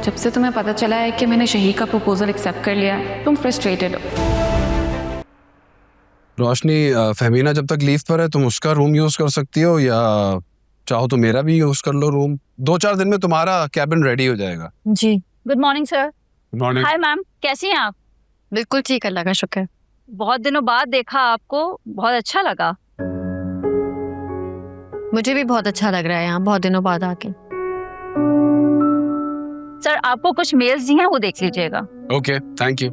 जब से तुम्हें पता चला है कि मैंने शहीर का प्रपोजल एक्सेप्ट कर लिया, तुम फ्रस्ट्रेटेड हो। रोशनी, फहमीना जब तक लीव पर है तुम उसका रूम यूज कर सकती हो, या चाहो तो मेरा भी यूज कर लो रूम। 2-4 दिन में तुम्हारा कैबिन रेडी हो जाएगा। जी। Good morning sir. Good morning. Hi ma'am, कैसी हैं आप? बिल्कुल ठीक, अल्लाह का शुक्र। बहुत दिनों बाद देखा आपको, बहुत अच्छा लगा। मुझे भी बहुत अच्छा लग रहा है यहाँ बहुत दिनों बाद आके। सर आपको कुछ मेल्स दी हैं, वो देख लीजिएगा। Okay, thank you.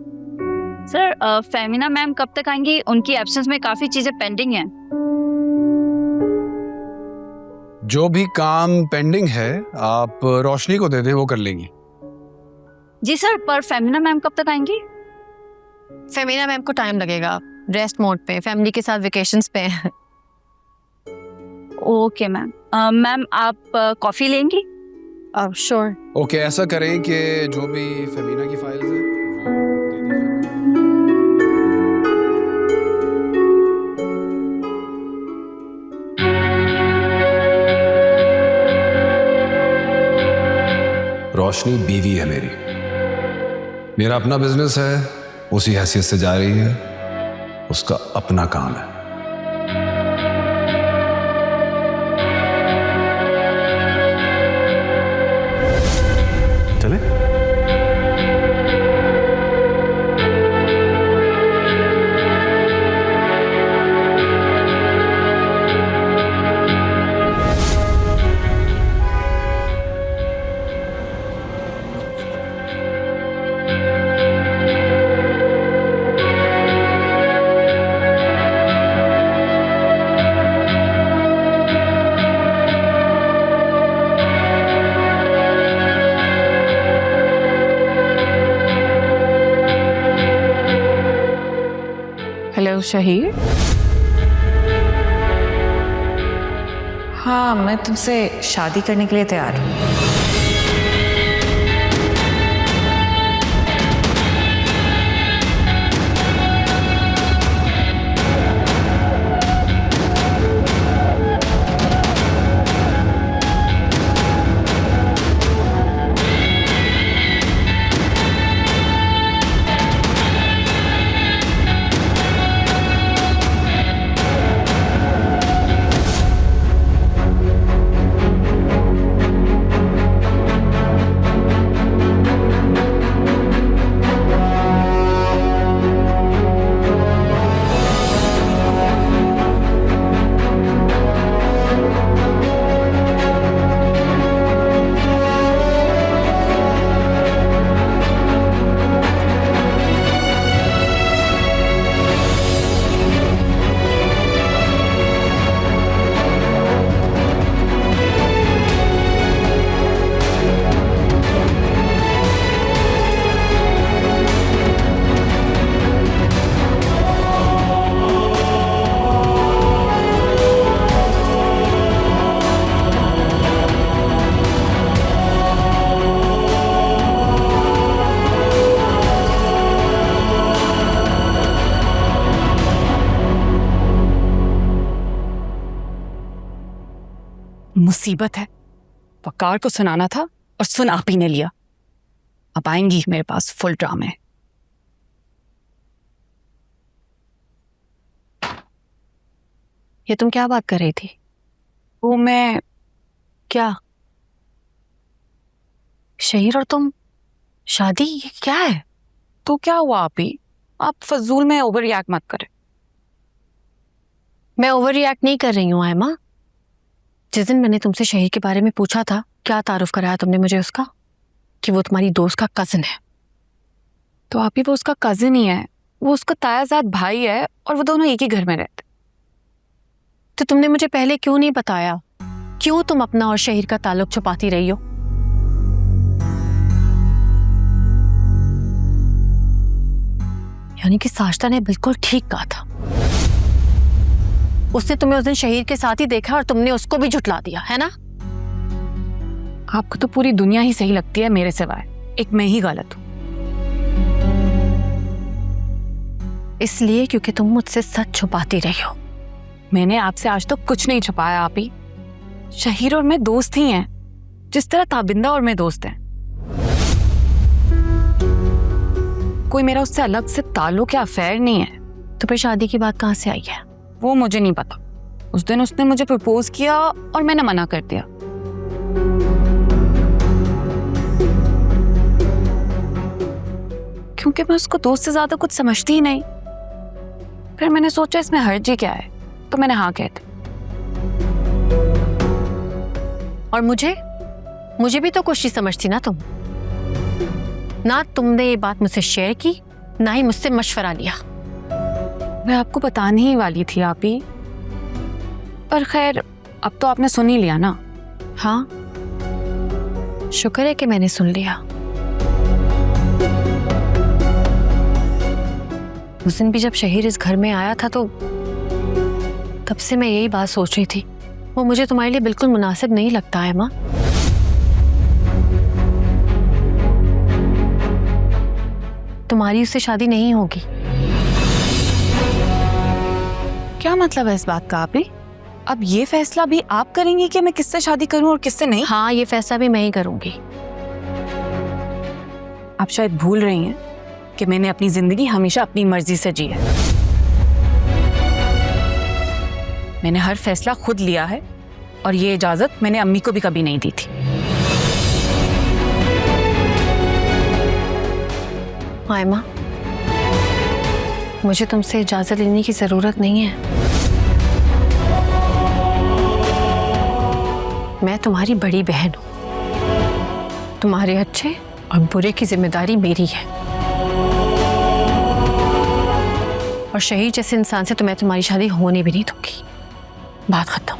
Sir Femina ma'am कब तक आएंगी? उनकी एब्सेंस में काफी चीजें पेंडिंग हैं। जो भी काम पेंडिंग है आप रोशनी को दे दें, वो कर लेंगी। जी सर, पर फेमिना मैम कब तक आएंगी? फेमिना मैम को टाइम लगेगा, रेस्ट मोड पे, फैमिली के साथ वेकेशंस पे हैं। Okay ma'am. मैम आप कॉफी लेंगी? श्योर। ओके, ऐसा करें कि जो भी फहमीना की फाइल्स हैं वो दे दीजिए। रोशनी बीवी है मेरी, मेरा अपना बिजनेस है, उसी हैसियत से जा रही है, उसका अपना काम है। चले? हेलो शहीर। हाँ, मैं तुमसे शादी करने के लिए तैयार हूँ। मुसीबत है, वकार को सुनाना था और सुन आप ही ने लिया। अब आएंगी मेरे पास फुल ड्रामे। ये तुम क्या बात कर रही थी? वो मैं क्या? शहीर और तुम शादी, ये क्या है? तो क्या हुआ आप फजूल में ओवर रिएक्ट मत करें। मैं ओवर रिएक्ट नहीं कर रही हूँ आयमा। जिस दिन मैंने तुमसे शहीर के बारे में पूछा था, क्या तारुफ कराया तुमने मुझे उसका? कि वो तुम्हारी दोस्त का कजिन है। तो वो उसका कजिन ही है, वो उसका तायाजाद भाई है और वो दोनों एक ही घर में रहते। तो तुमने मुझे पहले क्यों नहीं बताया? क्यों तुम अपना और शहीर का ताल्लुक छुपाती रही हो? यानी कि साश्ता ने बिल्कुल ठीक कहा था। उसने तुम्हें उस दिन शहीर के साथ ही देखा और तुमने उसको भी झुठला दिया, है ना? आपको तो पूरी दुनिया ही सही लगती है मेरे सिवाय, एक मैं ही गलत हूं। इसलिए क्योंकि तुम मुझसे सच छुपाती रही हो। मैंने आपसे आज तक कुछ नहीं छुपाया आपी। शहीर और मैं दोस्त ही हैं, जिस तरह ताबिंदा और मैं दोस्त हैं। कोई मेरा उससे अलग से ताल्लुक या अफेयर नहीं है। तो फिर शादी की बात कहाँ से आई है? वो मुझे नहीं पता। उस दिन उसने मुझे प्रपोज किया और मैंने मना कर दिया। क्योंकि मैं उसको दोस्त से ज्यादा कुछ समझती ही नहीं। फिर मैंने सोचा इसमें हर्ज ही क्या है, तो मैंने हाँ कह दी। और मुझे भी तो कुछ नहीं समझती ना तुम। ना तुमने ये बात मुझसे शेयर की, ना ही मुझसे मशवरा लिया। मैं आपको बताने ही वाली थी आप ही, पर खैर अब तो आपने सुन ही लिया ना। हाँ, शुक्र है कि मैंने सुन लिया। उस दिन भी जब शहीर इस घर में आया था तो तब से मैं यही बात सोच रही थी, वो मुझे तुम्हारे लिए बिल्कुल मुनासिब नहीं लगता है माँ। तुम्हारी उससे शादी नहीं होगी। क्या मतलब है इस बात का आप ही? अब ये फैसला भी आप करेंगी कि मैं किससे शादी करूं और किससे नहीं? हाँ, ये फैसला भी मैं ही करूंगी। आप शायद भूल रही हैं कि मैंने अपनी जिंदगी हमेशा अपनी मर्जी से जी है। मैंने हर फैसला खुद लिया है और ये इजाजत मैंने अम्मी को भी कभी नहीं दी थी। आयमा, मुझे तुमसे इजाजत लेने की जरूरत नहीं है। मैं तुम्हारी बड़ी बहन हूं। तुम्हारे अच्छे और बुरे की जिम्मेदारी मेरी है। और शहीद जैसे इंसान से तो मैं तुम्हारी शादी होने भी नहीं दूंगी। बात खत्म।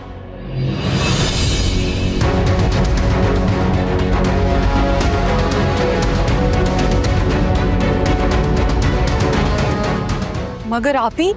मगर आप ही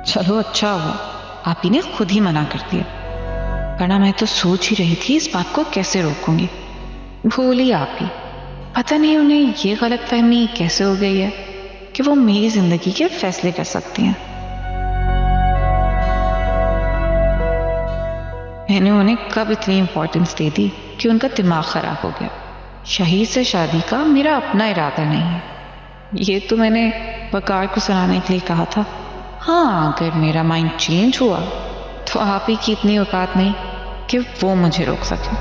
चलो अच्छा हुआ आप ही ने खुद ही मना कर दिया, वरना मैं तो सोच ही रही थी इस बात को कैसे रोकूंगी। भूली आप ही, पता नहीं उन्हें ये गलतफहमी कैसे हो गई है कि वो मेरी जिंदगी के फैसले कर सकती हैं। मैंने उन्हें कब इतनी इंपॉर्टेंस दे दी कि उनका दिमाग खराब हो गया। शहीद से शादी का मेरा अपना इरादा नहीं है, ये तो मैंने वकार को सुनाने के लिए कहा था। हाँ, अगर मेरा माइंड चेंज हुआ तो आप ही की इतनी औकात नहीं कि वो मुझे रोक सके।